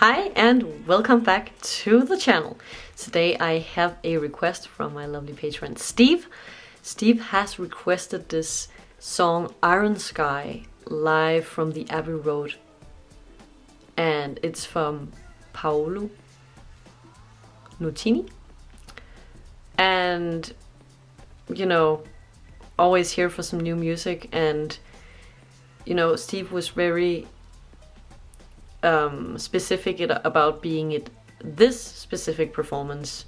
Hi and welcome back to the channel. Today I have a request from my lovely patron Steve. Steve has requested this song Iron Sky live from the Abbey Road, and it's from Paolo Nutini. And you know, always here for some new music, and you know, Steve was very specific about being it this specific performance,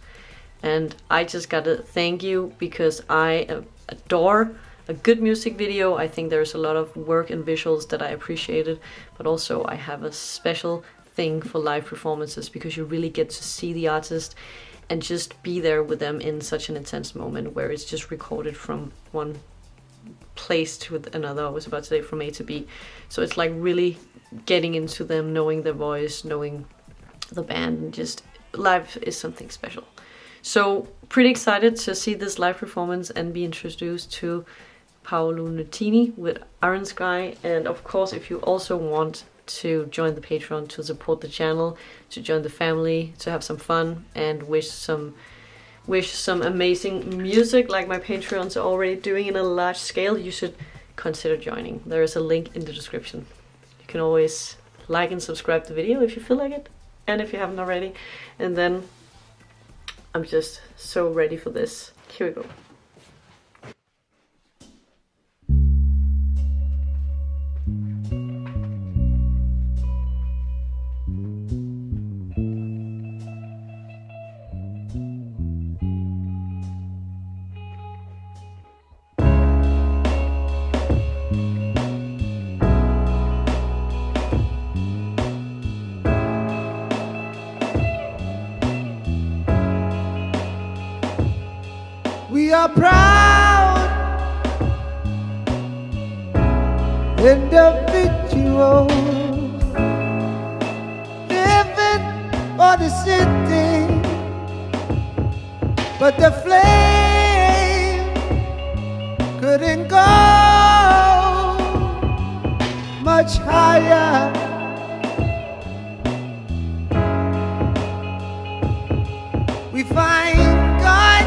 and I just gotta thank you because I adore a good music video. I think there's a lot of work and visuals that I appreciated, but also I have a special thing for live performances because you really get to see the artist and just be there with them in such an intense moment where it's just recorded from one place to another. I was about to say from A to B. So it's like really getting into them, knowing their voice, knowing the band, and just live is something special. So pretty excited to see this live performance and be introduced to Paolo Nutini with Iron Sky. And of course, if you also want to join the Patreon to support the channel, to join the family, to have some fun and wish some amazing music like my Patreons are already doing in a large scale, you should consider joining. There is a link in the description. You can always like and subscribe the video if you feel like it, and if you haven't already. And then I'm just so ready for this. Here we go. We are proud individuals living for the city, but the flame couldn't go much higher. We find God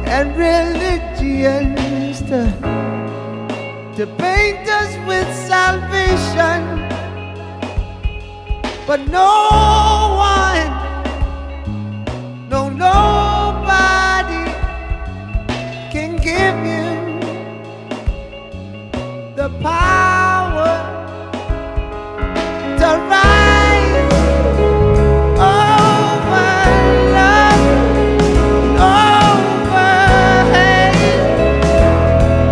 and religions to paint us with salvation, but no one, no nobody can give you the power to rise over love, over hate,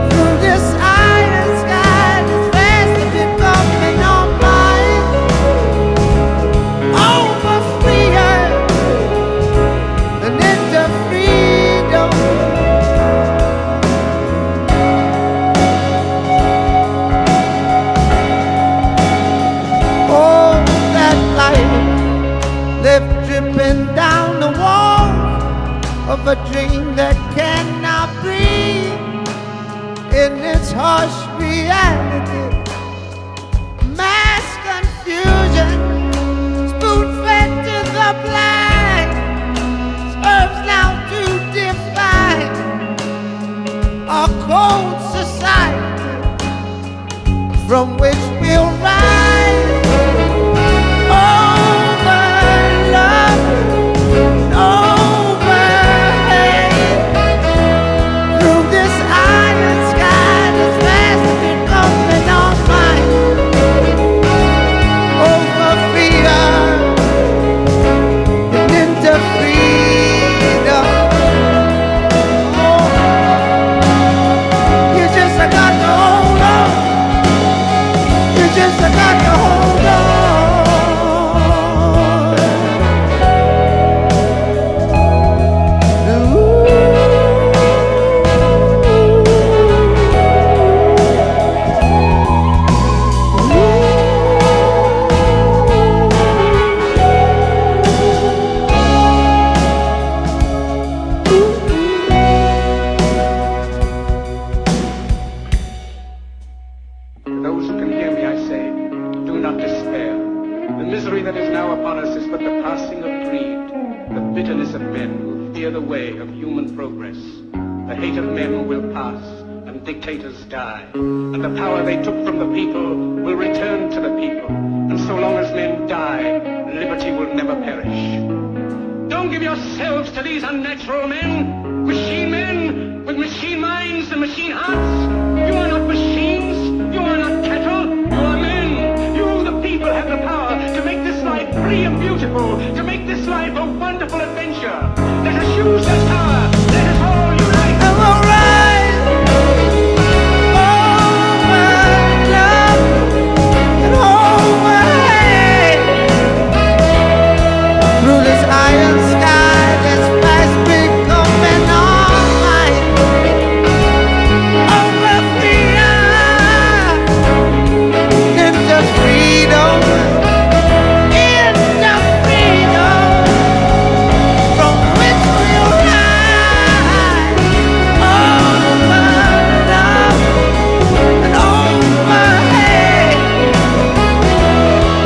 through this iron sky that's fast becoming our mind, over freer and into freedom. Oh, that light left dripping down the wall of a dream that cannot breathe in its harsh reality. Mass confusion, spoon-fed to the blind, serves now to define our cold society from which we'll rise over love, over hate, through this iron sky that's fast becoming our upon us is but the passing of greed, the bitterness of men who fear the way of human progress. The hate of men will pass, and dictators die, and the power they took from the people will return to the people. And so long as men die, liberty will never perish. Don't give yourselves to these unnatural men with machine minds and machine hearts. You are not machines, you are not cattle, you are men. You, the people, have the power to make this life free and beautiful, to make this life a wonderful adventure. Let us use that power, let us all unite. And we'll rise over love and over hate. Through this iron sky that's fast becoming all night. Over fear into freedom, into freedom, from which we'll rise. Over love and over hate.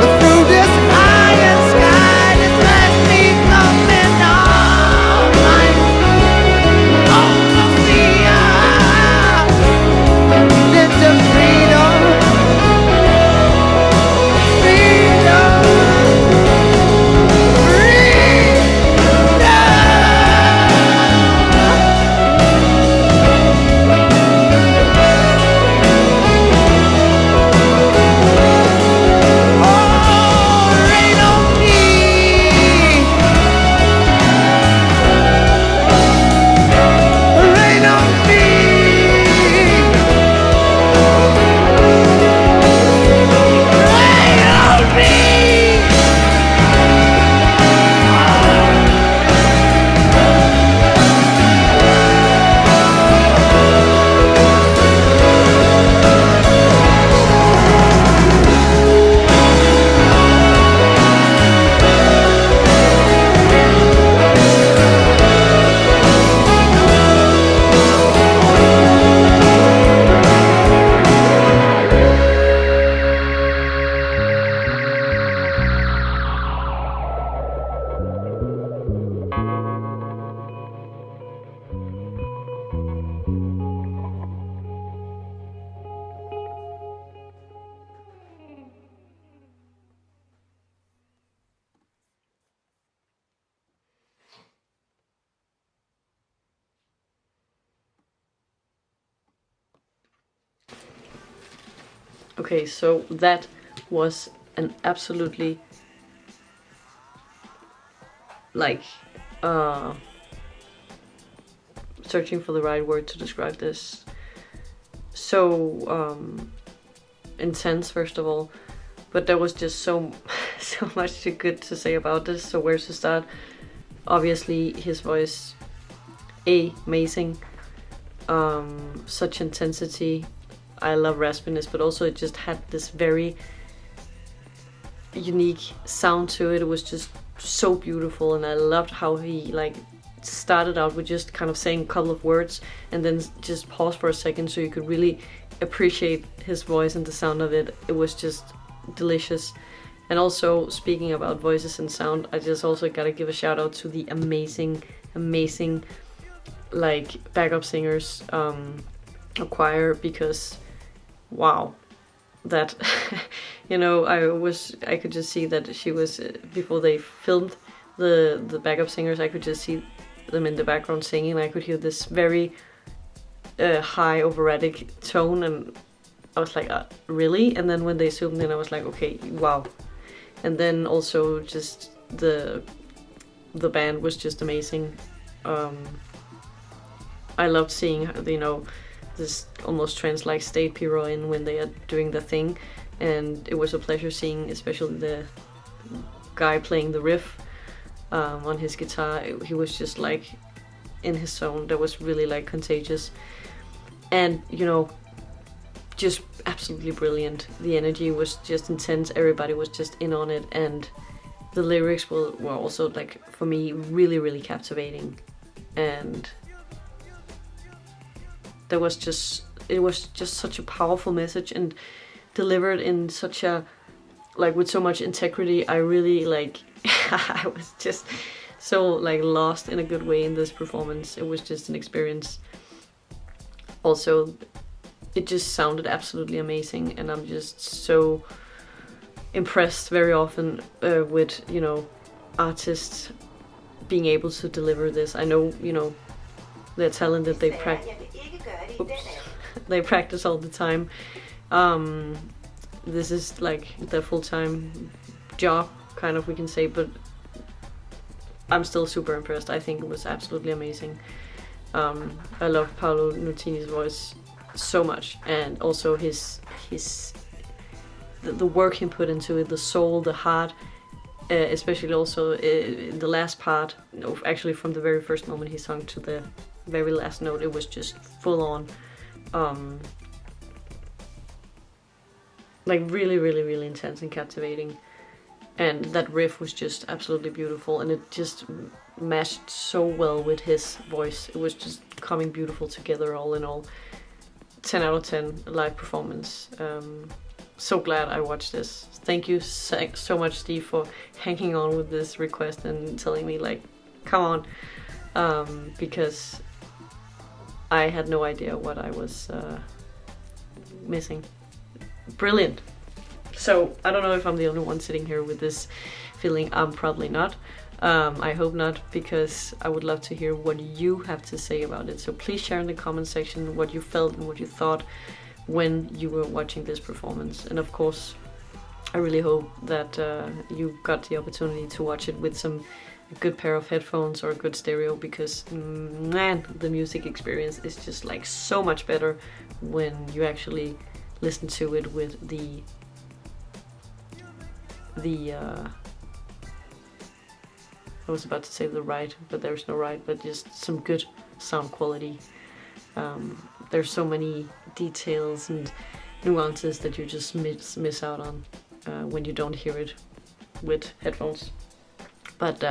But through this iron sky that's fast becoming all night. Over fear into freedom, freedom, freedom. Oh, rain on me. Rain on me. Rain on me. Okay, so that was an absolutely like searching for the right word to describe this. So intense, first of all, but there was just so much too good to say about this. So where to start? Obviously, his voice, amazing. Such intensity. I love raspiness, but also it just had this very unique sound to it. It was just so beautiful, and I loved how he like started out with just kind of saying a couple of words and then just pause for a second so you could really appreciate his voice and the sound of it. It was just delicious. And also, speaking about voices and sound, I just also gotta give a shout out to the amazing like backup singers, choir, because wow, that you know, I could just see that she was before they filmed the backup singers. I could just see them in the background singing. I could hear this very high operatic tone, and I was like, really? And then when they zoomed in, I was like, okay, wow. And then also just the band was just amazing. I loved seeing, you know, this almost trance-like state pyro in when they are doing the thing, and it was a pleasure seeing especially the guy playing the riff on his guitar. He was just like in his zone. That was really like contagious, and you know, just absolutely brilliant. The energy was just intense. Everybody was just in on it, and the lyrics were also, like, for me, really captivating. And it was just such a powerful message, and delivered in such a, like, with so much integrity. I really, like, I was just so like lost in a good way in this performance. It was just an experience. Also, it just sounded absolutely amazing, and I'm just so impressed very often with, you know, artists being able to deliver this. I know, you know, they're talented, they they practice all the time. This is like their full-time job, kind of, we can say, but I'm still super impressed. I think it was absolutely amazing. I love Paolo Nutini's voice so much, and also the work he put into it, the soul, the heart, especially also in the last part, actually from the very first moment he sung to the very last note, it was just full on, like really, really, really intense and captivating. And that riff was just absolutely beautiful, and it just meshed so well with his voice. It was just coming beautiful together all in all. 10 out of 10 live performance. So glad I watched this. Thank you so much, Steve, for hanging on with this request and telling me, like, come on, because I had no idea what I was missing. Brilliant. So I don't know if I'm the only one sitting here with this feeling. I'm probably not. I hope not, because I would love to hear what you have to say about it. So please share in the comment section what you felt and what you thought when you were watching this performance. And of course, I really hope that you got the opportunity to watch it with a good pair of headphones or a good stereo, because man, the music experience is just like so much better when you actually listen to it with the I was about to say the right, but there's no right, but just some good sound quality. There's so many details and nuances that you just miss out on when you don't hear it with headphones. But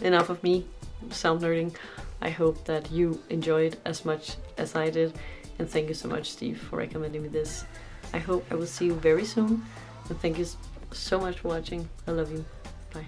enough of me sound nerding. I hope that you enjoyed as much as I did, and thank you so much, Steve, for recommending me this. I hope I will see you very soon, and thank you so much for watching. I love you. Bye.